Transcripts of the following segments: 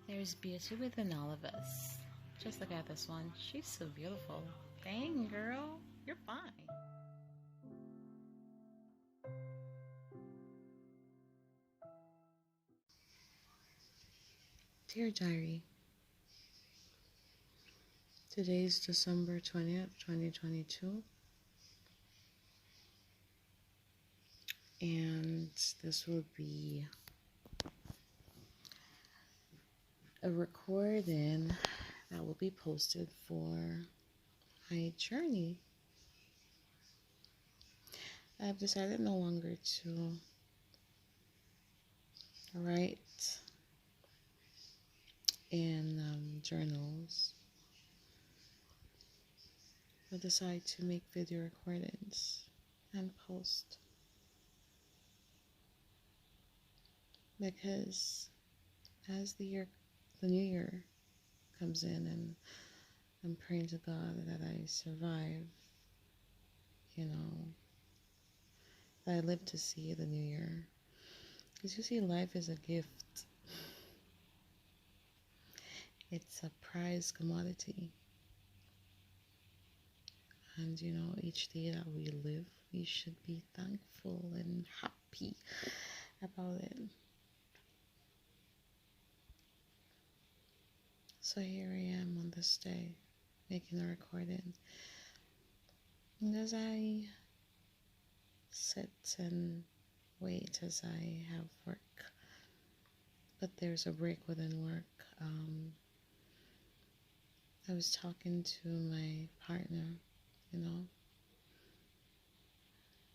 There's beauty within all of us. Just look at this one. She's so beautiful. Dang, girl, you're fine. Dear Diary, today's December 20th, 2022, and this will be a recording that will be posted for my journey. I've decided no longer to write in journals. I decide to make video recordings and post because as the new year comes in, and I'm praying to God that I survive, that I live to see the new year. Because you see, life is a gift. It's a prized commodity. And each day that we live, we should be thankful and happy about it. So here I am on this day, making a recording. And as I sit and wait as I have work, but there's a break within work, I was talking to my partner,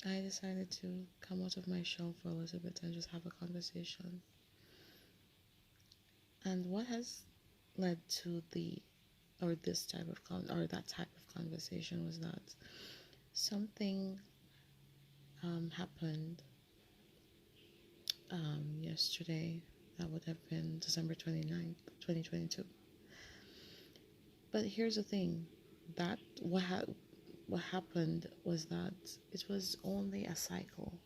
I decided to come out of my shell for a little bit and just have a conversation. And what has led to this type of that type of conversation was that something happened yesterday. That would have been December 29th, 2022. But here's the thing, that what happened was that it was only a cycle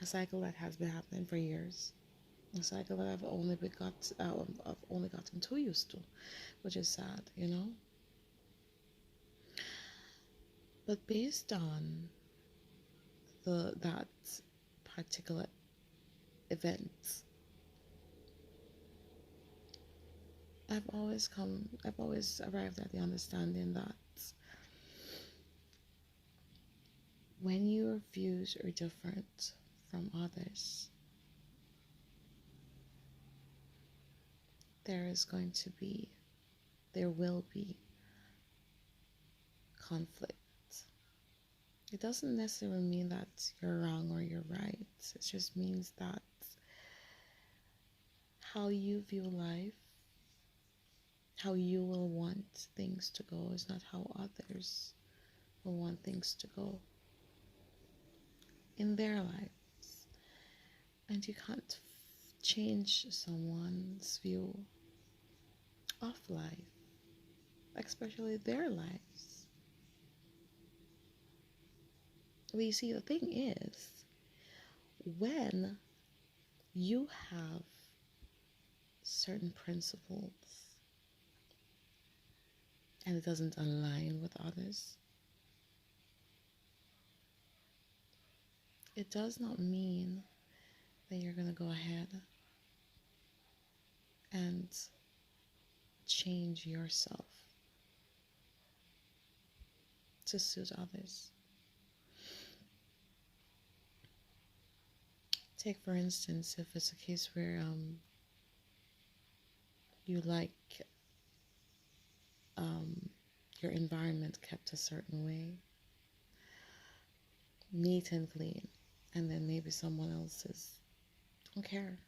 that has been happening for years, a cycle that I've only gotten too used to, which is sad, But based on that particular event, I've always arrived at the understanding that when your views are different from others, there will be conflict. It doesn't necessarily mean that you're wrong or you're right. It just means that how you view life, how you will want things to go, is not how others will want things to go in their lives. And you can't change someone's view of life, especially their lives. Well, you see, the thing is, when you have certain principles and it doesn't align with others, it does not mean that you're going to go ahead and change yourself to suit others. Take, for instance, if it's a case where you like your environment kept a certain way, neat and clean, and then maybe someone else don't care.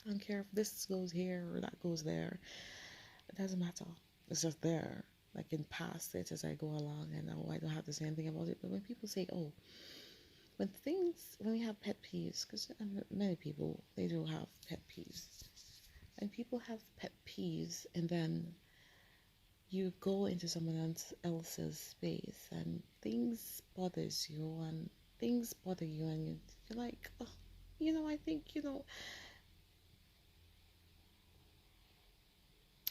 Don't care if this goes here or that goes there. It doesn't matter. It's just there. I can pass it as I go along, and I don't have to say anything about it. But when people say, when we have pet peeves, because many people, they do have pet peeves. And people have pet peeves, and then you go into someone else's space, and things bothers you, and things bother you, and you're like, I think,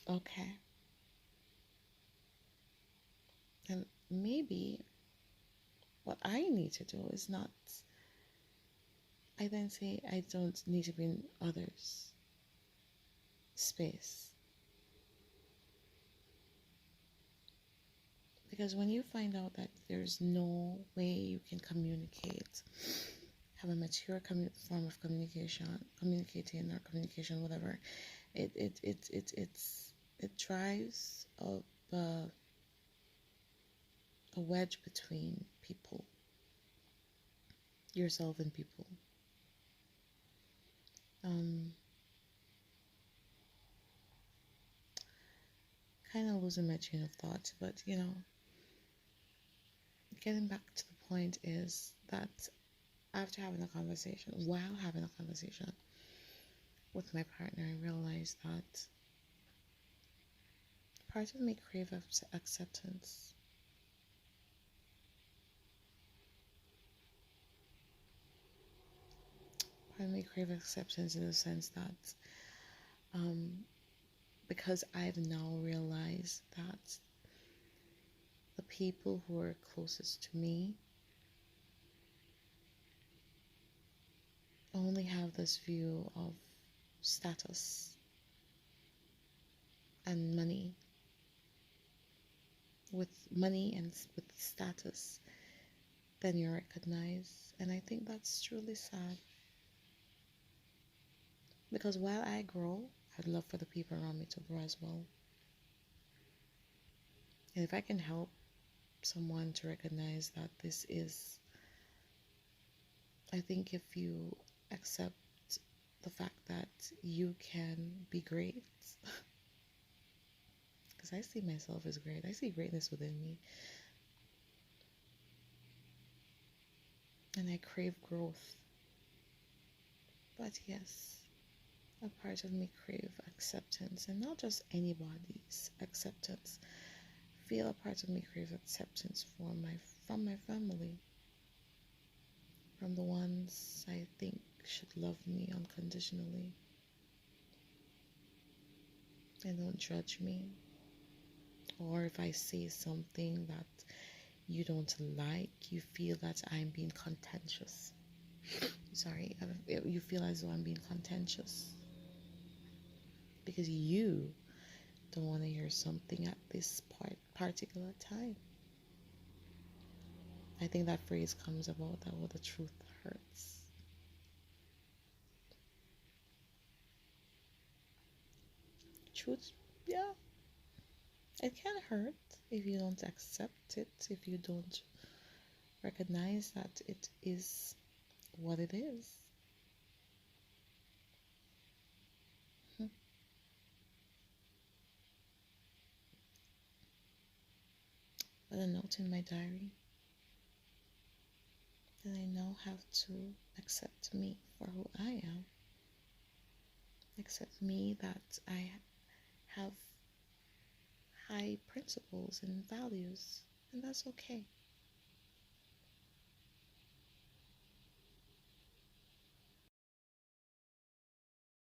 Okay. And maybe what I need to do is not, I then say I don't need to be in others' space. Because when you find out that there's no way you can communicate, have a mature form of communication, communicating or communication, whatever, it drives a wedge between people, yourself and people. Um, Kind of losing my train of thought, but getting back to the point is that after having a conversation, while having a conversation with my partner, I realized that part of me crave acceptance. Part of me crave acceptance in the sense that um, because I've now realized that the people who are closest to me only have this view of status and money. With money and with status, then you're recognized. And I think that's truly sad. Because while I grow, I'd love for the people around me to grow as well. And if I can help someone to recognize that this is, I think if you accept the fact that you can be great, because I see myself as great, I see greatness within me, and I crave growth. But yes, a part of me crave acceptance, and not just anybody's acceptance. Feel a part of me crave acceptance from my family, from the ones I think should love me unconditionally and don't judge me. Or if I say something that you don't like, you feel that I'm being contentious. Sorry, you feel as though I'm being contentious because you don't want to hear something at this particular time. I think that phrase comes about that where the truth hurts. Truth, yeah, it can hurt if you don't accept it, if you don't recognize that it is what it is. But a note in my diary that I now have to accept me for who I am, accept me that I have high principles and values, and that's okay.